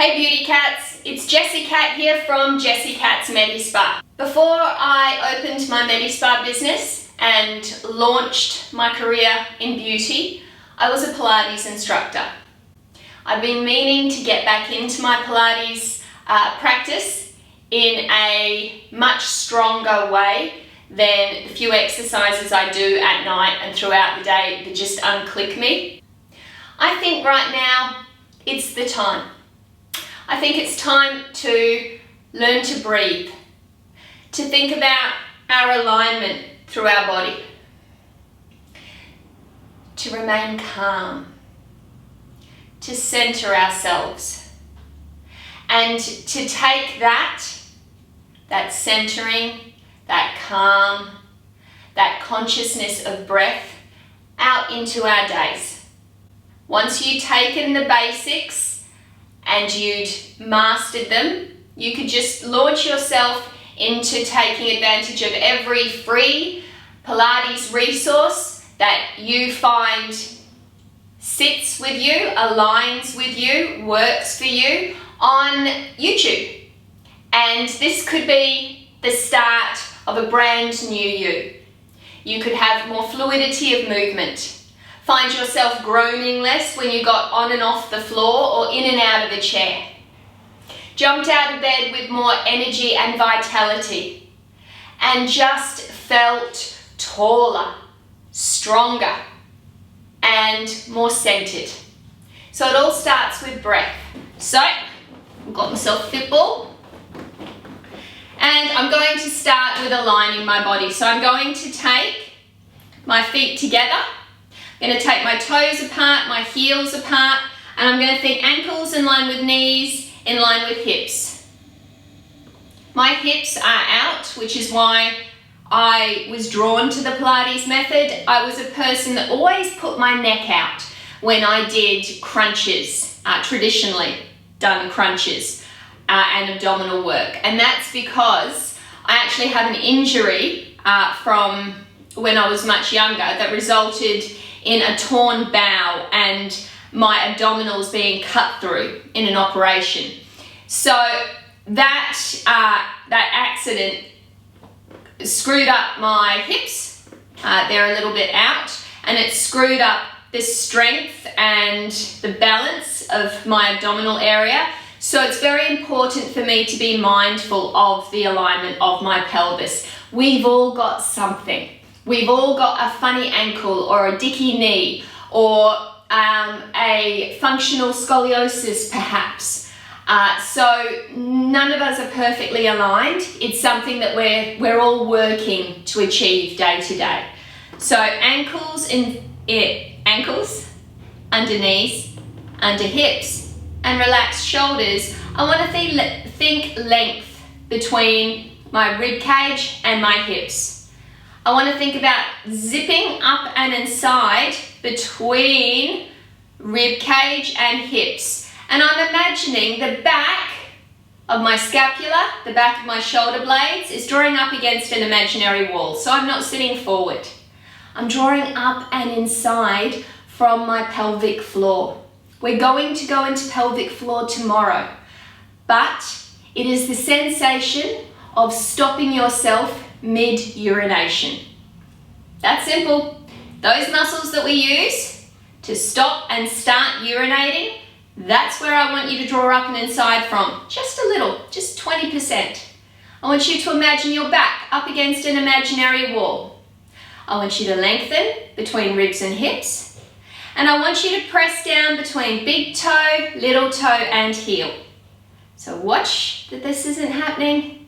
Hey Beauty Cats, it's Jessie Cat here from Jessie Cat's Medi-Spa. Before I opened my Medi-Spa business and launched my career in beauty, I was a Pilates instructor. I've been meaning to get back into my Pilates practice in a much stronger way than the few exercises I do at night and throughout the day that just unclick me. I think right now it's the time. I think it's time to learn to breathe, to think about our alignment through our body, to remain calm, to center ourselves, and to take that centering, that calm, that consciousness of breath out into our days. Once you've taken the basics and you'd mastered them, you could just launch yourself into taking advantage of every free Pilates resource that you find sits with you, aligns with you, works for you on YouTube. And this could be the start of a brand new you. You could have more fluidity of movement. Find yourself groaning less when you got on and off the floor or in and out of a chair. Jumped out of bed with more energy and vitality and just felt taller, stronger and more centered. So it all starts with breath. So I've got myself a fit ball and I'm going to start with aligning my body. So I'm going to take my feet together. I'm going to take my toes apart, my heels apart, and I'm going to think ankles in line with knees, in line with hips. My hips are out, which is why I was drawn to the Pilates method. I was a person that always put my neck out when I did crunches, traditionally done crunches and abdominal work. And that's because I actually have an injury from when I was much younger that resulted in a torn bowel and my abdominals being cut through in an operation. So that accident screwed up my hips. They're a little bit out, and it screwed up the strength and the balance of my abdominal area. So it's very important for me to be mindful of the alignment of my pelvis. We've all got something. We've all got a funny ankle or a dicky knee or a functional scoliosis perhaps. So none of us are perfectly aligned. It's something that we're all working to achieve day to day. So ankles, under knees, under hips, and relaxed shoulders. I want to think length between my rib cage and my hips. I want to think about zipping up and inside between rib cage and hips. And I'm imagining the back of my scapula, the back of my shoulder blades is drawing up against an imaginary wall. So I'm not sitting forward. I'm drawing up and inside from my pelvic floor. We're going to go into pelvic floor tomorrow, but it is the sensation of stopping yourself mid-urination. That's simple. Those muscles that we use to stop and start urinating, that's where I want you to draw up and inside from. Just a little, just 20%. I want you to imagine your back up against an imaginary wall. I want you to lengthen between ribs and hips. And I want you to press down between big toe, little toe, and heel. So watch that this isn't happening.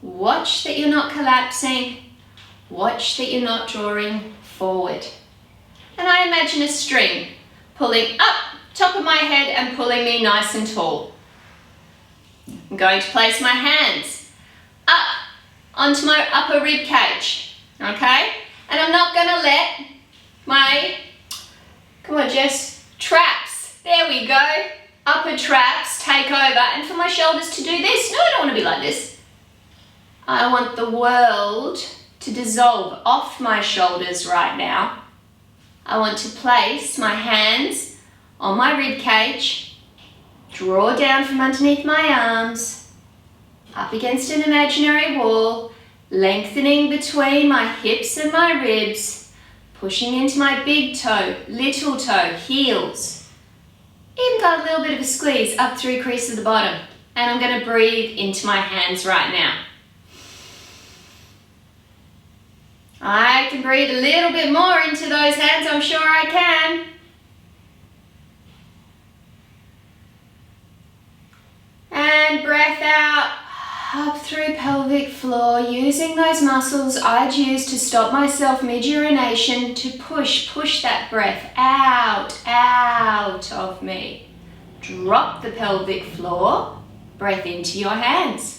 Watch that you're not collapsing. Watch that you're not drawing forward. And I imagine a string pulling up top of my head and pulling me nice and tall. I'm going to place my hands up onto my upper rib cage, okay? And I'm not going to let my, come on Jess, traps, there we go, upper traps take over. And for my shoulders to do this, no, I don't want to be like this. I want the world to dissolve off my shoulders right now. I want to place my hands on my rib cage Draw down from underneath my arms, up against an imaginary wall, lengthening between my hips and my ribs, pushing into my big toe, little toe, heels. Even got a little bit of a squeeze up through crease of the bottom. And I'm going to breathe into my hands right now. I can breathe a little bit more into those hands, I'm sure I can. And breath out, up through pelvic floor, using those muscles I'd use to stop myself mid-urination to push that breath out of me. Drop the pelvic floor, breath into your hands.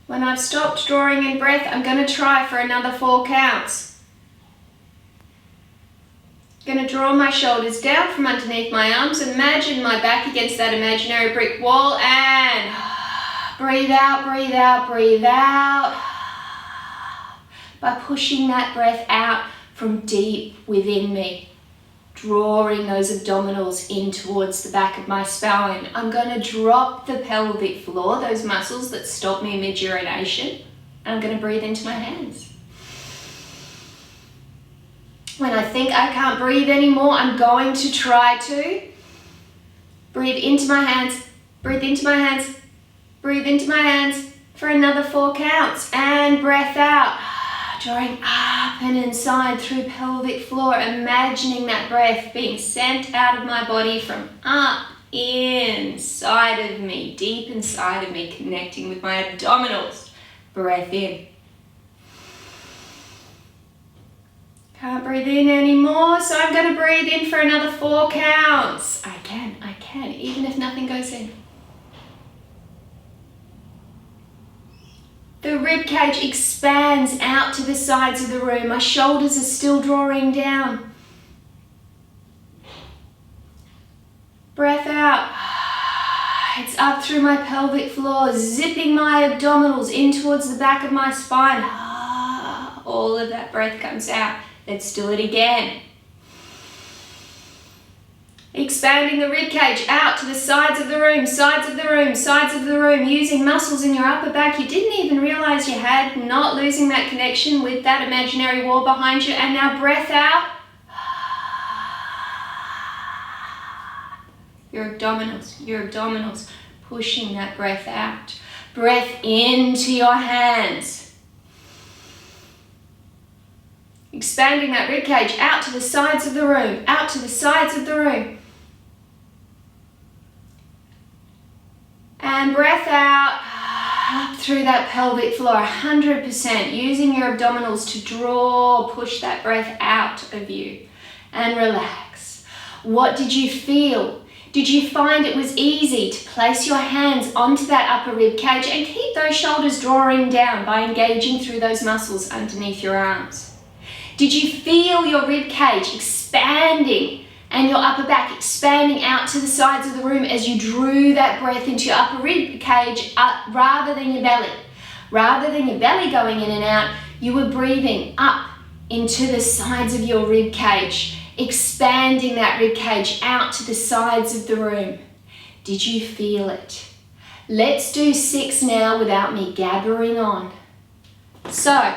When I've stopped drawing in breath, I'm going to try for another 4 counts. Going to draw my shoulders down from underneath my arms. Imagine my back against that imaginary brick wall and breathe out, breathe out, breathe out. By pushing that breath out from deep within me. Drawing those abdominals in towards the back of my spine. I'm going to drop the pelvic floor, those muscles that stop me mid-urination. And I'm going to breathe into my hands. When I think I can't breathe anymore, I'm going to try to breathe into my hands, breathe into my hands, breathe into my hands for another 4 counts. And breath out. Drawing up and inside through pelvic floor, imagining that breath being sent out of my body from up inside of me, deep inside of me, connecting with my abdominals. Breath in. Can't breathe in anymore, so I'm going to breathe in for another 4 counts. I can, even if nothing goes in. The rib cage expands out to the sides of the room. My shoulders are still drawing down. Breath out. It's up through my pelvic floor, zipping my abdominals in towards the back of my spine. All of that breath comes out. Let's do it again. Expanding the rib cage out to the sides of the room, sides of the room, sides of the room, using muscles in your upper back you didn't even realize you had, not losing that connection with that imaginary wall behind you. And now breath out. Your abdominals, pushing that breath out. Breath into your hands. Expanding that rib cage out to the sides of the room, out to the sides of the room. And breath out, up through that pelvic floor, 100%, using your abdominals to draw, push that breath out of you. And relax. What did you feel? Did you find it was easy to place your hands onto that upper rib cage and keep those shoulders drawing down by engaging through those muscles underneath your arms? Did you feel your rib cage expanding and your upper back expanding out to the sides of the room as you drew that breath into your upper rib cage rather than your belly? Rather than your belly going in and out, you were breathing up into the sides of your rib cage, expanding that rib cage out to the sides of the room. Did you feel it? Let's do 6 now without me gabbering on. So,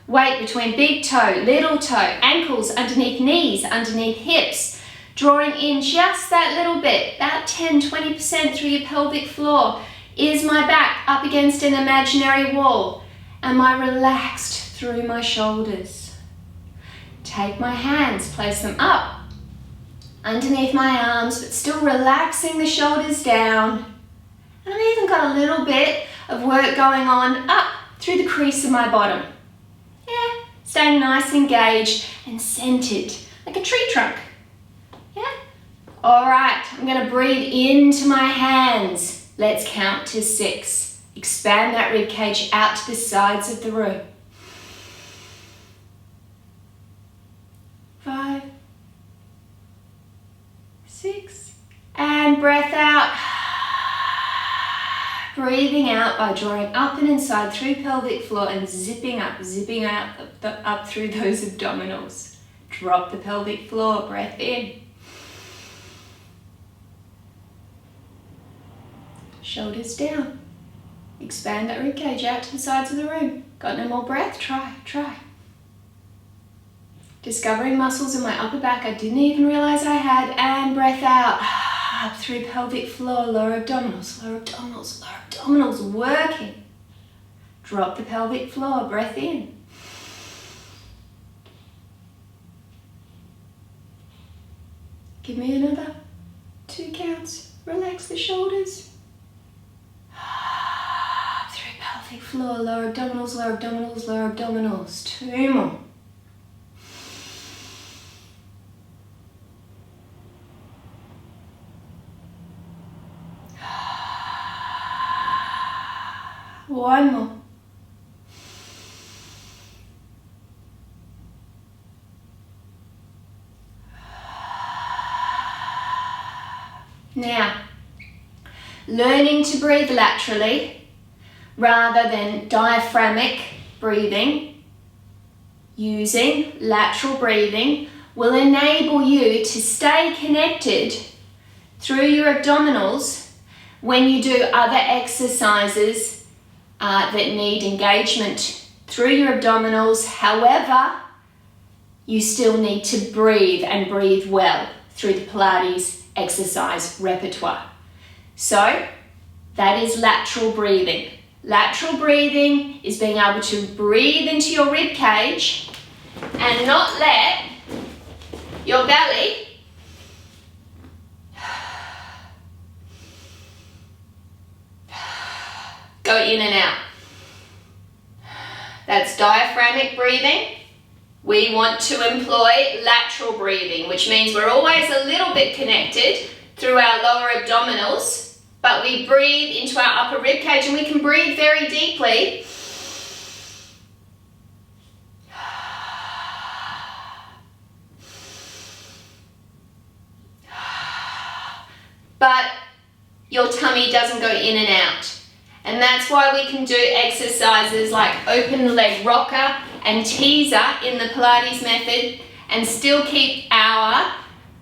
weight between big toe, little toe, ankles underneath knees, underneath hips. Drawing in just that little bit, about 10-20% through your pelvic floor. Is my back up against an imaginary wall? Am I relaxed through my shoulders? Take my hands, place them up underneath my arms, but still relaxing the shoulders down. And I've even got a little bit of work going on up through the crease of my bottom. Yeah, staying nice and engaged and centered, like a tree trunk. Yeah? All right, I'm going to breathe into my hands. Let's count to 6. Expand that rib cage out to the sides of the room. 5, 6, and breath out. Breathing out by drawing up and inside through pelvic floor and zipping out up through those abdominals. Drop the pelvic floor, breath in. Shoulders down. Expand that ribcage out to the sides of the room. Got no more breath? Try. Discovering muscles in my upper back I didn't even realize I had, and breath out. Up through pelvic floor, lower abdominals, working. Drop the pelvic floor, breath in. Give me another 2 counts. Relax the shoulders. Up through pelvic floor, lower abdominals, 2 more. One more. Now, learning to breathe laterally rather than diaphragmic breathing, using lateral breathing will enable you to stay connected through your abdominals when you do other exercises that need engagement through your abdominals. However, you still need to breathe and breathe well through the Pilates exercise repertoire. So that is lateral breathing. Lateral breathing is being able to breathe into your rib cage and not let your belly go in and out. That's diaphragmic breathing. We want to employ lateral breathing, which means we're always a little bit connected through our lower abdominals, but we breathe into our upper rib cage, and we can breathe very deeply. But your tummy doesn't go in and out. And that's why we can do exercises like open leg rocker and teaser in the Pilates method and still keep our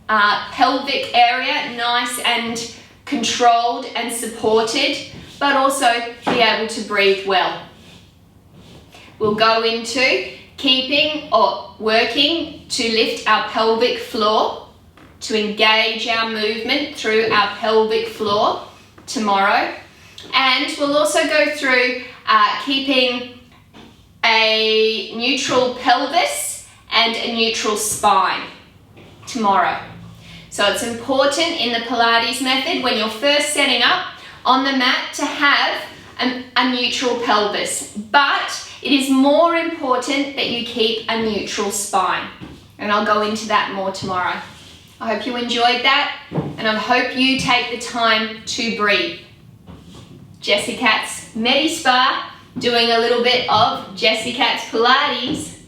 pelvic area nice and controlled and supported, but also be able to breathe well. We'll go into keeping or working to lift our pelvic floor, to engage our movement through our pelvic floor tomorrow. And we'll also go through keeping a neutral pelvis and a neutral spine tomorrow. So it's important in the Pilates method when you're first setting up on the mat to have a neutral pelvis, but it is more important that you keep a neutral spine. And I'll go into that more tomorrow. I hope you enjoyed that, and I hope you take the time to breathe. Jessie Cat's Medi-Spa, doing a little bit of Jessie Cat's Pilates.